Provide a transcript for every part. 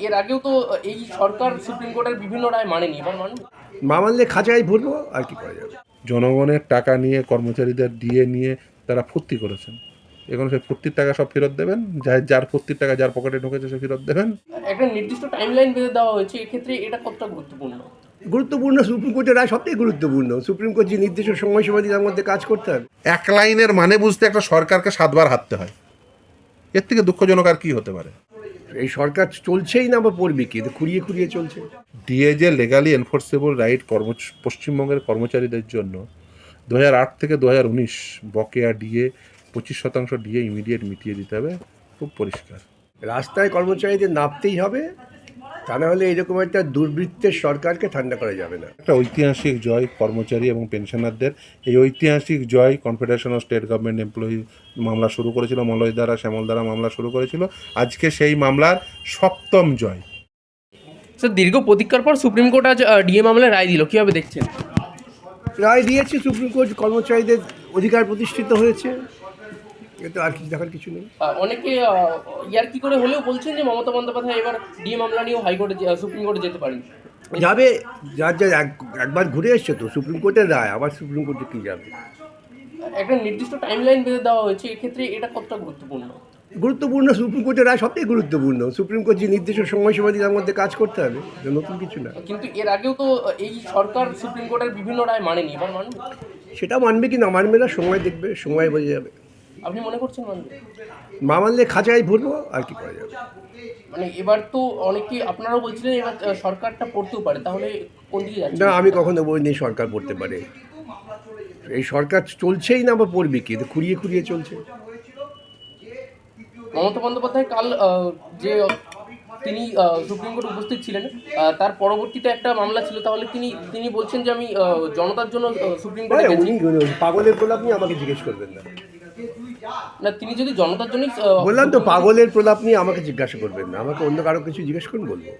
এর আগেও তো এই সরকার সুপ্রিম কোর্টের বিভিন্ন রায় মানেনি, এবার মানবে? মানলে খাঁচায় ভরবো, আর কি করা যাবে। জনগণের টাকা নিয়ে কর্মচারীদের দিয়ে নিয়ে তারা ফুর্তি করেছেন। এখন সেই ফুর্তির টাকা সব ফেরত দেবেন, যার ফুর্তির টাকা যার পকেটে ঢুকেছে সে ফেরত দেবেন। একটা নির্দিষ্ট টাইমলাইন বেঁধে দেওয়া হয়েছে, এক্ষেত্রে এটা কতটা গুরুত্বপূর্ণ? গুরুত্বপূর্ণ, সুপ্রিম কোর্টের রায় সবথেকে গুরুত্বপূর্ণ। সুপ্রিম কোর্ট যে নির্দিষ্ট সময়সীমা দিয়ে তার মধ্যে কাজ করতে হবে। এক লাইনের মানে বুঝতে একটা সরকারকে 7বার হাঁটতে হয়। এর থেকে দুঃখজনক আর কি হতে পারে? এই সরকার চলছেই না, বা পড়বে কি? খুঁড়িয়ে খুঁড়িয়ে চলছে। ডিএ যে লিগালি এনফোর্সেবল রাইট পশ্চিমবঙ্গের কর্মচারীদের জন্য 2008 থেকে 2019 বকেয়া ডিএ 25% ডিএ ইমিডিয়েট মিটিয়ে দিতে হবে, খুব পরিষ্কার। রাস্তায় কর্মচারীদের নামতেই হবে, তা না হলে এরকম একটা দুর্বৃত্তের সরকারকে ঠান্ডা করা যাবে না। একটা ঐতিহাসিক জয় কর্মচারী এবং পেনশনারদের। এই ঐতিহাসিক জয় confederation of state government employee মামলা শুরু করেছিল, মলয় দ্বারা শ্যামল দ্বারা মামলা শুরু করেছিল। আজকে সেই মামলার 7ম জয়। স্যার, দীর্ঘ প্রতীক্ষার পর সুপ্রিম কোর্ট আজ ডিএ মামলায় রায় দিল, কীভাবে দেখছেন? রায় দিয়েছে সুপ্রিম কোর্ট, কর্মচারীদের অধিকার প্রতিষ্ঠিত হয়েছে, এতে আর কিছু দেখার কিছু নেই। অনেকে ইয়ার্কি করে হলেও বলছেন যে মমতা বন্দ্যোপাধ্যায় এবার ডিএ মামলা নিয়েও হাইকোর্টে সুপ্রিম কোর্টে যেতে পারেন। যাবে, যার যার একবার ঘুরে এসছে তো সুপ্রিম কোর্টের রায়, আবার সুপ্রিম কোর্টে কি যাবে। একটা নির্দিষ্ট টাইমলাইন বেঁধে দেওয়া হয়েছে, এক্ষেত্রে এটা কতটা গুরুত্বপূর্ণ? গুরুত্বপূর্ণ, সুপ্রিম কোর্টের রায় সবথেকে গুরুত্বপূর্ণ। সুপ্রিম কোর্ট যে নির্দিষ্ট সময়সীমা দিয়ে তার মধ্যে কাজ করতে হবে, এটা নতুন কিছু না। কিন্তু এর আগেও তো এই সরকার সুপ্রিম কোর্টের বিভিন্ন রায় মানেনি, এবার মানবে? সেটা মানবে কি না মানবে না সময় দেখবে, সময় বোঝা যাবে। আপনি মনে করছেন মানবে? মানলে খাঁচায় ভরবো, আর কি করা যাবে। মানে এবার তো অনেকে আপনারাও বলছিলেন এবার সরকারটা পড়তেও পারে, তাহলে কোন দিকে যাচ্ছে? না, আমি কখনো বলিনি সরকার পড়তে পারে। এই সরকার চলছেই না, বা পড়বে কি? খুঁড়িয়ে খুঁড়িয়ে চলছে। মমতা বন্দ্যোপাধ্যায় কাল যে তিনি সুপ্রিম কোর্টে উপস্থিত ছিলেন, তার পরবর্তীতে একটা মামলা ছিল, তাহলে তিনি বলছেন যে আমি জনতার জন্য সুপ্রিম কোর্টে গেছি। উনি পাগলের প্রলাপ নিয়ে আমাকে জিজ্ঞেস করবেন না। না, তিনি যদি জনতার জন্যই বললাম তো, পাগলের প্রলাপ নিয়ে আমাকে জিজ্ঞাসা করবেন না, আমাকে অন্য কারো কিছু জিজ্ঞেস করুন বলবো।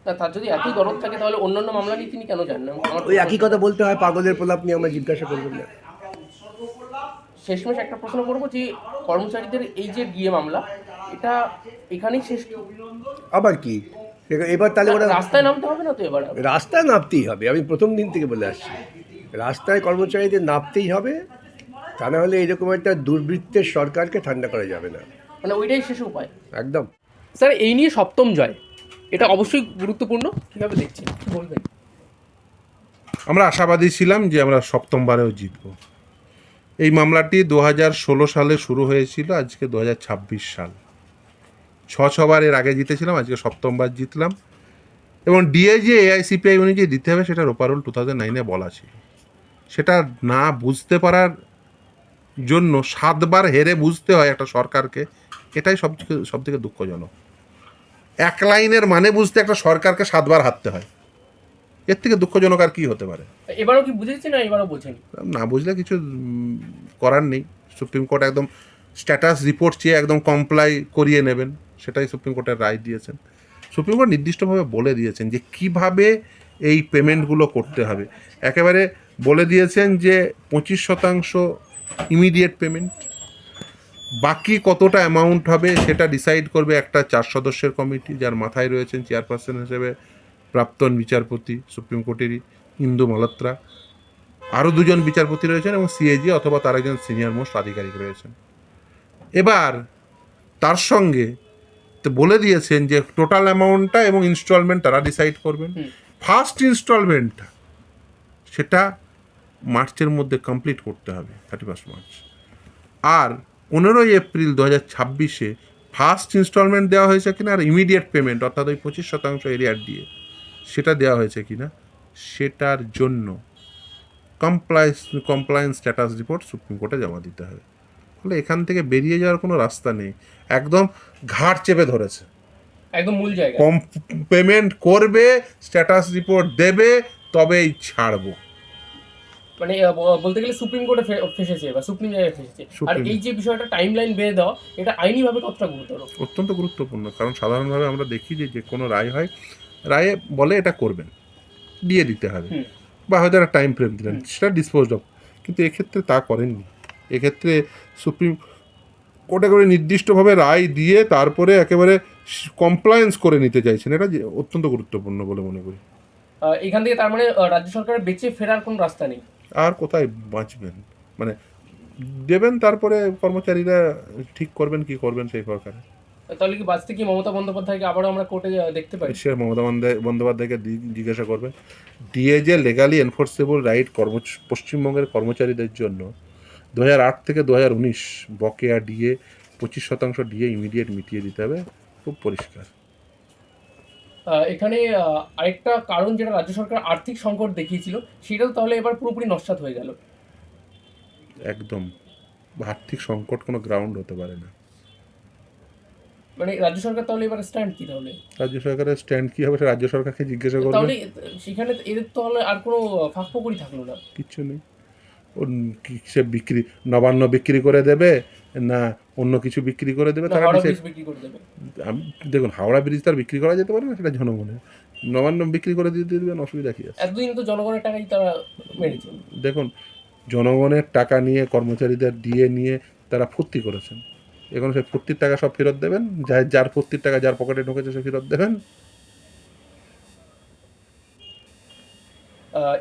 না, তার যদি এতই দরদ থাকে তাহলে অন্যান্য মামলা নিয়ে তিনি কেন যান না? আমার ওই একই কথা বলতে হয়, পাগলের প্রলাপ নিয়ে আমার জিজ্ঞাসা করবেন না। শেষমেশ একটা প্রশ্ন করবো যে কর্মচারীদের এই যে ডিএ মামলা, এটা এখানেই শেষ? আবার কি এবার তাহলে ওরা রাস্তায় নামতে হবে না তো এবার? রাস্তায় নামতেই হবে, আমি প্রথম দিন থেকে বলে আসছি, রাস্তায় কর্মচারীদের নামতেই হবে, তা না হলে এরকম একটা দুর্বৃত্তের সরকারকে ঠান্ডা করা যাবে না। মানে ওইটাই শেষ উপায়? একদম। স্যার, এই নিয়ে 7ম জয়, এটা অবশ্যই গুরুত্বপূর্ণ, কীভাবে দেখছেন বলবেন? আমরা আশাবাদী ছিলাম যে আমরা 7মবারেও জিতব। এই মামলাটি 2016 সালে শুরু হয়েছিল, আজকে 2026 সাল। 6বার এর আগে জিতেছিলাম, আজকে 7মবার জিতলাম। এবং ডিএ যে এআইসিপিআই অনুযায়ী দিতে হবে, সেটার ওভারঅল 2009-এ বলা ছিল। সেটা না বুঝতে পারার জন্য 7বার হেরে বুঝতে হয় একটা সরকারকে, এটাই সবথেকে দুঃখজনক। এক লাইনের মানে বুঝতে একটা সরকারকে 7বার হাঁটতে হয়। এর থেকে দুঃখজনক আর কি হতে পারে? এবারও কি বুঝেছেন না এবারও বলছেন? না বুঝলে কিছু করার নেই। সুপ্রিম কোর্ট একদম স্ট্যাটাস রিপোর্ট চেয়ে একদম কমপ্লাই করিয়ে নেবেন, সেটাই সুপ্রিম কোর্টের রায় দিয়েছেন। সুপ্রিম কোর্ট নির্দিষ্টভাবে বলে দিয়েছেন যে কিভাবে এই পেমেন্টগুলো করতে হবে। একেবারে বলে দিয়েছেন যে 25% ইমিডিয়েট পেমেন্ট, বাকি কতটা অ্যামাউন্ট হবে সেটা ডিসাইড করবে একটা 4 সদস্যের কমিটি, যার মাথায় রয়েছেন চেয়ারপারসন হিসেবে প্রাক্তন বিচারপতি সুপ্রিম কোর্টেরই ইন্দু মালহোত্রা। আরও 2জন বিচারপতি রয়েছেন এবং সিএজি অথবা তার একজন সিনিয়র মোস্ট আধিকারিক রয়েছেন। এবার তার সঙ্গে তো বলে দিয়েছেন যে টোটাল অ্যামাউন্টটা এবং ইনস্টলমেন্ট তারা ডিসাইড করবেন। ফার্স্ট ইনস্টলমেন্টটা সেটা মার্চের মধ্যে কমপ্লিট করতে হবে, 31 মার্চ। আর 15 এপ্রিল 2026-এ ফার্স্ট ইনস্টলমেন্ট দেওয়া হয়েছে কিনা, আর ইমিডিয়েট পেমেন্ট অর্থাৎ ওই 25% এরিয়ার দিয়ে সেটা দেওয়া হয়েছে কিনা, সেটার জন্য কমপ্লায়েন্স স্ট্যাটাস রিপোর্ট সুপ্রিম কোর্টে জমা দিতে হবে। ফলে এখান থেকে বেরিয়ে যাওয়ার কোনো রাস্তা নেই, একদম ঘাট চেপে ধরেছে। একদম মূল জায়গা। কম পেমেন্ট করবে, স্ট্যাটাস রিপোর্ট দেবে, তবেই ছাড়বো। মানে বলতে গেলে সুপ্রিম কোর্টে ফেসেছে বা সুপ্রিম জায়গায় ফেসেছে। আর এই যে বিষয়টা টাইমলাইন বেঁধে দেওয়া, এটা আইনিভাবে কতটা গুরুতর? অত্যন্ত গুরুত্বপূর্ণ, কারণ সাধারণভাবে আমরা দেখি যে কোনো রায় হয়, রায়ে বলে এটা করবেন, দিয়ে দিতে হবে, বা হয়তো একটা টাইম ফ্রেম দিলেন, সেটা ডিসপোজ অফ। কিন্তু এক্ষেত্রে তা করেননি। এক্ষেত্রে সুপ্রিম কোর্টে করে নির্দিষ্টভাবে রায় দিয়ে তারপরে একেবারে কমপ্লায়েন্স করে নিতে চাইছেন, এটা যে অত্যন্ত গুরুত্বপূর্ণ বলে মনে করি। এখান থেকে তার মানে রাজ্য সরকারের বেঁচে ফেরার কোনো রাস্তা নেই। আর কোথায় বাঁচবেন, মানে দেবেন তারপরে কর্মচারীরা ঠিক করবেন কি করবেন সেই সরকারে। তাহলে কি বাঁচতে কি মমতা বন্দ্যোপাধ্যায়কে আবারও আমরা কোর্টে দেখতে পাই? সে মমতা বন্দ্যোপাধ্যায়কে জিজ্ঞাসা করবেন। ডিএ যে লেগালি এনফোর্সেবল রাইট পশ্চিমবঙ্গের কর্মচারীদের জন্য 2008 থেকে 2019 বকেয়া ডিএ 25% ডিএ ইমিডিয়েট মিটিয়ে দিতে হবে, খুব পরিষ্কার। এখানে আরেকটা কারণ যেটা রাজ্য সরকার আর্থিক সংকট দেখিয়েছিল, সেটাও তাহলে এবার পুরোপুরি নস্যাৎ হয়ে গেল। একদম আর্থিক সংকট কোনো গ্রাউন্ড হতে পারে না। মানে রাজ্য সরকার তাহলে এবার স্ট্যান্ড কি তাহলে? রাজ্য সরকারের স্ট্যান্ড কী হবে, রাজ্য সরকারকে জিজ্ঞাসা করবেন। তাহলে সেখানে এদের তাহলে আর কোনো ফাঁকফোকরই থাকলো না। কিচ্ছু নেই। ও সে নবান্ন বিক্রি করে দেবে না অন্য কিছু বিক্রি করে দেবে, তারা হাওড়া decide- ব্রিজ বিক্রি করে দেবে। দেখুন, হাওড়া ব্রিজ তার বিক্রি করা যেতে পারে না, সেটা জনগণের। নবান্ন বিক্রি করে দিয়ে দেবেন, অসুবিধা কী আছে? এতদিন তো জনগণের টাকাই তারা মেরেছে। দেখুন, জনগণের টাকা নিয়ে কর্মচারীদের দিয়ে নিয়ে তারা ফুর্তি করেছেন, এখন সেই ফুর্তির টাকা সব ফেরত দেবেন, যার ফুর্তির টাকা যার পকেটে ঢুকেছে সে ফেরত দেবেন। আহ,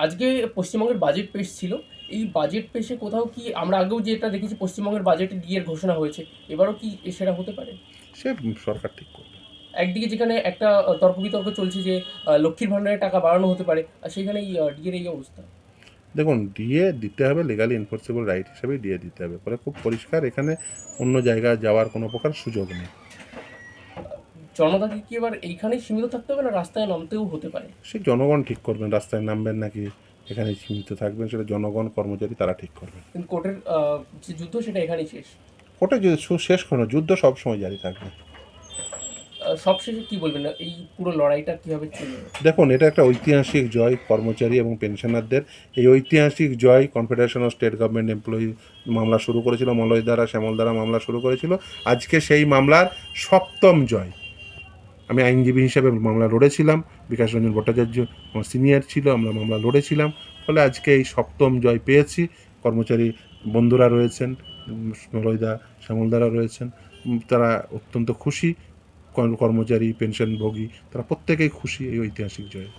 আজকে পশ্চিমবঙ্গের বাজেট পেশ ছিল। এই বাজেট পেশে কোথাও কি আমরা আগেও যেটা দেখেছি পশ্চিমবঙ্গের বাজেটে ডিএর ঘোষণা হয়েছে, এবারও কি সেটা হতে পারে? সে সরকার ঠিক করবে। একদিকে যেখানে একটা তর্ক বিতর্ক চলছে যে লক্ষ্মীর ভাণ্ডারের টাকা বাড়ানো হতে পারে, আর সেখানেই ডিএর এই অবস্থা। দেখুন, ডিএ দিতে হবে, লিগালি এনফোর্সেবল রাইট হিসেবেই ডিএ দিতে হবে, ফলে খুব পরিষ্কার, এখানে অন্য জায়গায় যাওয়ার কোনো প্রকার সুযোগ নেই। জনতাকে কি এবার এইখানেই সীমিত থাকতে হবে, না রাস্তায় নামতেও হতে পারে? সে জনগণ ঠিক করবেন, রাস্তায় নামবেন নাকি এখানে সীমিত থাকবেন, সেটা জনগণ কর্মচারী তারা ঠিক করবেন। কিন্তু কোর্টের যে যুদ্ধ সেটা এখানেই শেষ। ওটা যদি শেষ কোনো যুদ্ধ সবসময় জারি থাকবে। সবশেষে কি বলবেন এই পুরো লড়াইটা কিভাবে চলবে? দেখুন, এটা একটা ঐতিহাসিক জয় কর্মচারী এবং পেনশনারদের। এই ঐতিহাসিক জয় confederation of state government employee মামলা শুরু করেছিল, মলয় দ্বারা শ্যামল দ্বারা মামলা শুরু করেছিল। আজকে সেই মামলার 7ম জয়। আমি আইনজীবী হিসেবে মামলা লড়েছিলাম, বিকাশ রঞ্জন ভট্টাচার্য আমার সিনিয়র ছিল, আমরা মামলা লড়েছিলাম, ফলে আজকে এই 7ম জয় পেয়েছি। কর্মচারী বন্ধুরা রয়েছেন, মলয়দা শ্যামলদারা রয়েছেন, তারা অত্যন্ত খুশি। কর্মচারী পেনশনভোগী তারা প্রত্যেকেই খুশি এই ঐতিহাসিক জয়।